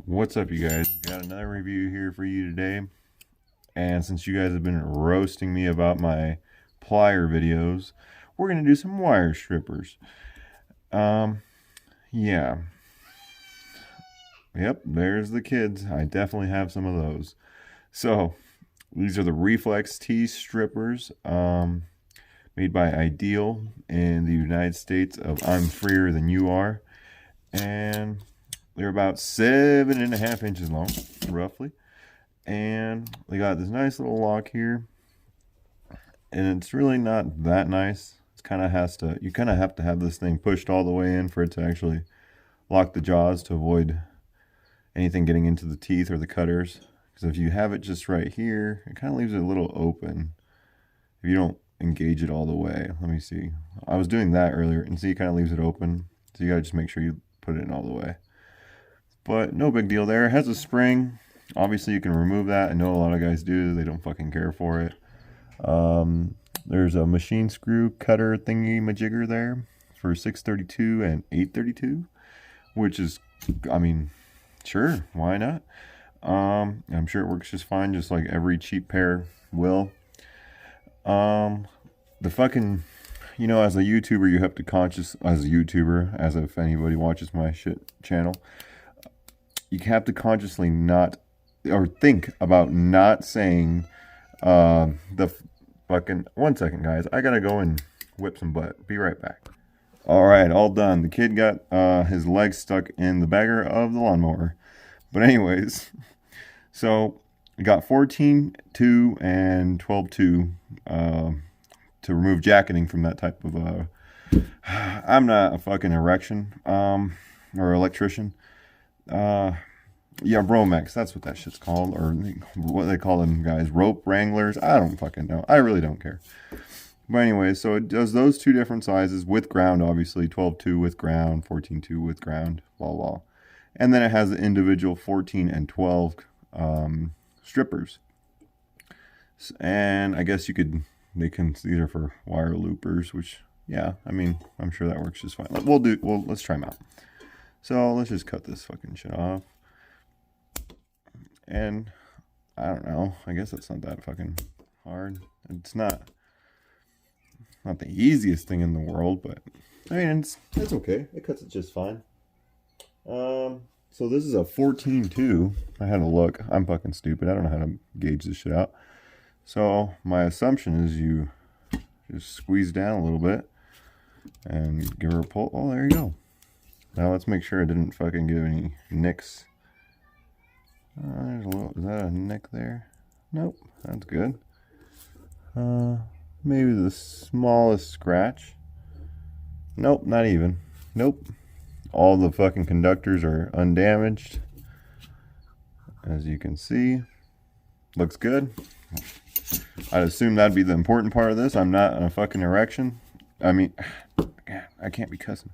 What's up, you guys? Got another review here for you today. And since you guys have been roasting me about my plier videos, we're going to do some wire strippers. Um, yeah. Yep, there's the kids. I definitely have some of those. So, these are the Reflex T strippers, made by Ideal in the United States of I'm Freer Than You Are. And they're about 7.5 inches long, roughly. And they got this nice little lock here. And it's really not that nice. It's kind of you kind of have to have this thing pushed all the way in for it to actually lock the jaws to avoid anything getting into the teeth or the cutters. Because if you have it just right here, it kind of leaves it a little open if you don't engage it all the way. Let me see. I was doing that earlier, and see, it kind of leaves it open. So you gotta just make sure you put it in all the way. But no big deal there. It has a spring. Obviously, you can remove that. I know a lot of guys do. They don't fucking care for it. There's a machine screw cutter thingy majigger there for 632 and 832, which is, I mean, sure, why not? I'm sure it works just fine, just like every cheap pair will. The fucking, as a YouTuber, you have to as if anybody watches my shit channel, you have to consciously not, or think about not saying, the fucking, 1 second, guys, I gotta go and whip some butt. Be right back. All right, all done. The kid got his leg stuck in the bagger of the lawnmower. But anyways, so we got 14.2 and 12.2 to remove jacketing from that type of I'm not a fucking or electrician. Yeah, romex, that's what that shit's called, or what they call them guys, rope wranglers. I don't fucking know. I really don't care. But anyway, so it does those two different sizes with ground, obviously 12.2 with ground, 14.2 with ground, blah blah. And then it has the individual 14 and 12 strippers. And I guess these are for wire loopers, which, yeah, I mean, I'm sure that works just fine. Let's try them out. So let's just cut this fucking shit off. And I don't know, I guess it's not that fucking hard. It's not the easiest thing in the world, but I mean, it's okay. It cuts it just fine. So this is a 14.2. I had a look. I'm fucking stupid. I don't know how to gauge this shit out. So my assumption is you just squeeze down a little bit and give her a pull. Oh, there you go. Now let's make sure it didn't fucking give any nicks. There's a little, is that a nick there? Nope, that's good. Maybe the smallest scratch. Nope, not even. Nope. All the fucking conductors are undamaged. As you can see. Looks good. I'd assume that'd be the important part of this. I'm not in a fucking erection. I mean, I can't be cussing.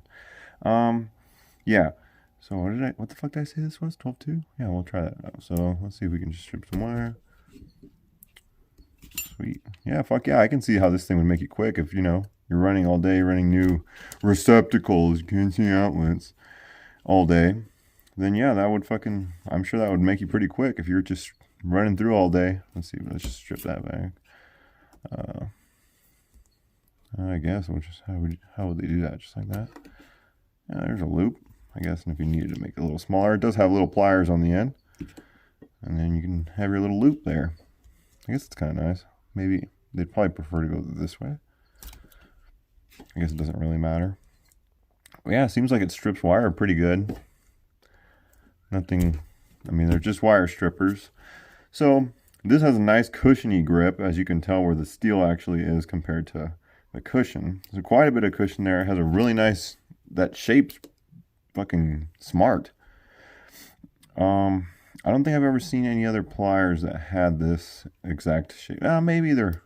Yeah. So what the fuck did I say this was? 12.2? Yeah, we'll try that out. So let's see if we can just strip some wire. Sweet. Yeah, fuck yeah. I can see how this thing would make it quick if, you're running all day, running new receptacles, you can't see outlets all day. Then yeah, I'm sure that would make you pretty quick if you're just running through all day. Let's see, let's just strip that back. I guess how would they do that? Just like that. Yeah, there's a loop, I guess, and if you needed to make it a little smaller, it does have little pliers on the end. And then you can have your little loop there. I guess it's kind of nice. Maybe they'd probably prefer to go this way. I guess it doesn't really matter. But yeah, it seems like it strips wire pretty good. Nothing, I mean, they're just wire strippers. So this has a nice cushiony grip, as you can tell where the steel actually is compared to the cushion. There's quite a bit of cushion there. It has a really nice, that shape's fucking smart. I don't think I've ever seen any other pliers that had this exact shape. Maybe there's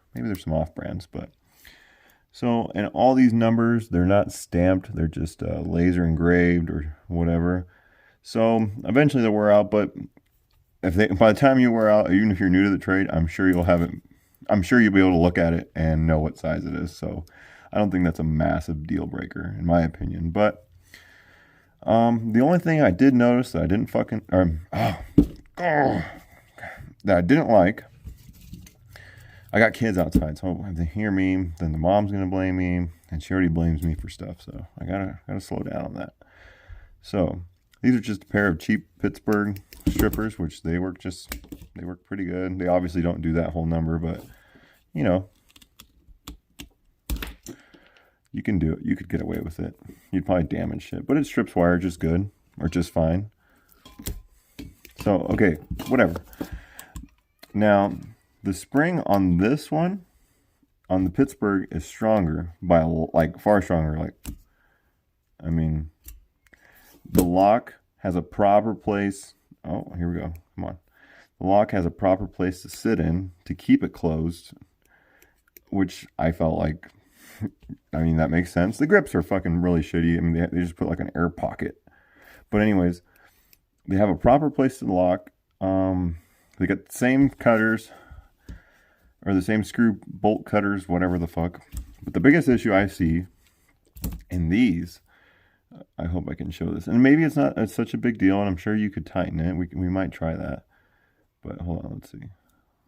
some off brands, but so, and all these numbers, they're not stamped, they're just laser engraved or whatever. So eventually they'll wear out, but by the time you wear out, even if you're new to the trade, I'm sure you'll be able to look at it and know what size it is. So I don't think that's a massive deal breaker in my opinion, but The only thing I did notice that I didn't fucking that I didn't like. I got kids outside, so if they hear me, then the mom's gonna blame me, and she already blames me for stuff. So I gotta slow down on that. So these are just a pair of cheap Pittsburgh strippers, which they work pretty good. They obviously don't do that whole number, but you know, you can do it. You could get away with it. You'd probably damage shit, but it strips wire just good or just fine. So okay, whatever. Now the spring on this one, on the Pittsburgh, is stronger by like far stronger. Like, I mean, the lock has a proper place. Oh, here we go. Come on. The lock has a proper place to sit in to keep it closed, which I felt like, I mean, that makes sense. The grips are fucking really shitty. I mean, they just put like an air pocket. But anyways, they have a proper place to lock. They got the same cutters, or the same screw bolt cutters, whatever the fuck. But the biggest issue I see in these, I hope I can show this, and maybe it's such a big deal, and I'm sure you could tighten it. We might try that, but hold on, let's see.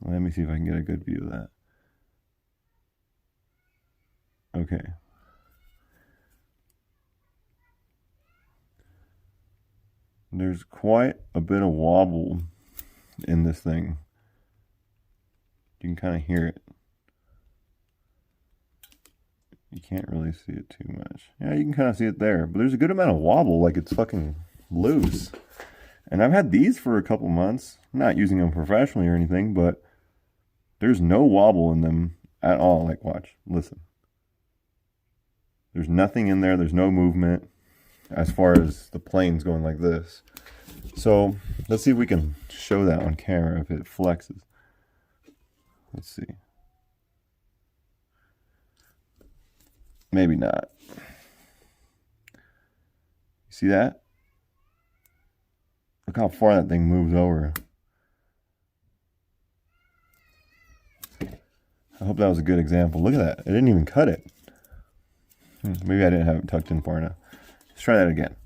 Let me see if I can get a good view of that. Okay. There's quite a bit of wobble in this thing. You can kind of hear it. You can't really see it too much. Yeah, you can kind of see it there. But there's a good amount of wobble, like it's fucking loose. And I've had these for a couple months. I'm not using them professionally or anything, but there's no wobble in them at all. Like, watch, listen. There's nothing in there. There's no movement as far as the plane's going like this. So let's see if we can show that on camera if it flexes. Let's see. Maybe not. You see that? Look how far that thing moves over. I hope that was a good example. Look at that. It didn't even cut it. Maybe I didn't have it tucked in far enough. Let's try that again.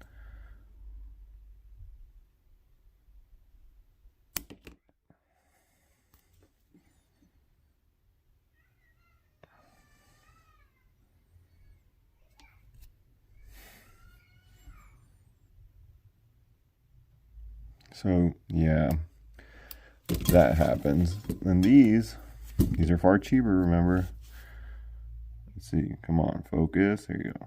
So yeah, that happens. And these are far cheaper, remember? Let's see, come on, focus, there you go.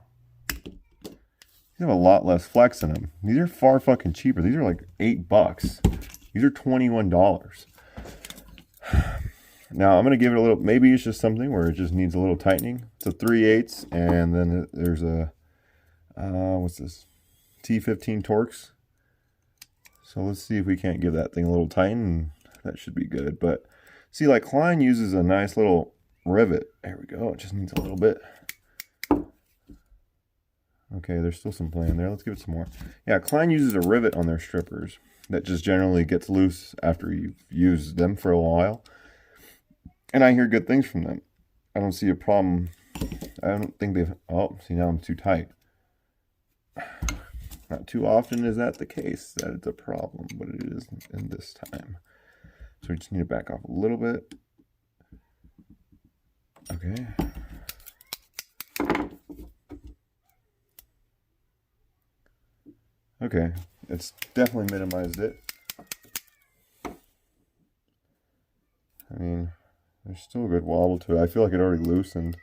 These have a lot less flex in them. These are far fucking cheaper. These are like $8. These are $21. Now I'm gonna give it a little, maybe it's just something where it just needs a little tightening. It's a 3/8, and then there's a, what's this? T15 Torx. So let's see if we can't give that thing a little tighten, and that should be good. But see, like Klein uses a nice little rivet. There we go. It just needs a little bit. Okay, there's still some play in there. Let's give it some more. Yeah, Klein uses a rivet on their strippers that just generally gets loose after you've used them for a while. And I hear good things from them. I don't see a problem. I don't think they've... Oh, see, now I'm too tight. Not too often is that the case, that it's a problem, but it is in this time. So we just need to back off a little bit. Okay. Okay, it's definitely minimized it. I mean, there's still a good wobble to it. I feel like it already loosened.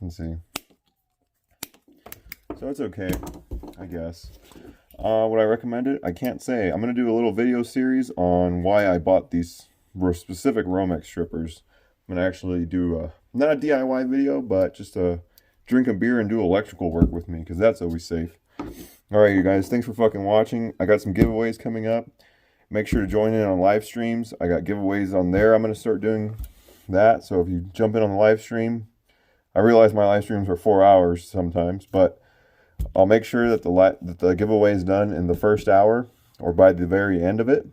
Let's see. So it's okay, I guess. Would I recommend it? I can't say. I'm going to do a little video series on why I bought these specific romex strippers. I'm going to actually do not a DIY video, but just drink a beer and do electrical work with me, because that's always safe. Alright, you guys, thanks for fucking watching. I got some giveaways coming up. Make sure to join in on live streams. I got giveaways on there. I'm going to start doing that. So if you jump in on the live stream, I realize my live streams are 4 hours sometimes, but I'll make sure that the giveaway is done in the first hour or by the very end of it.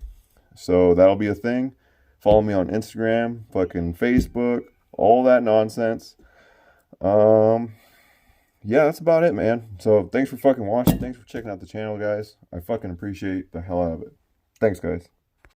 So that'll be a thing. Follow me on Instagram, fucking Facebook, all that nonsense. yeah, that's about it, man. So thanks for fucking watching. Thanks for checking out the channel, guys. I fucking appreciate the hell out of it. Thanks, guys.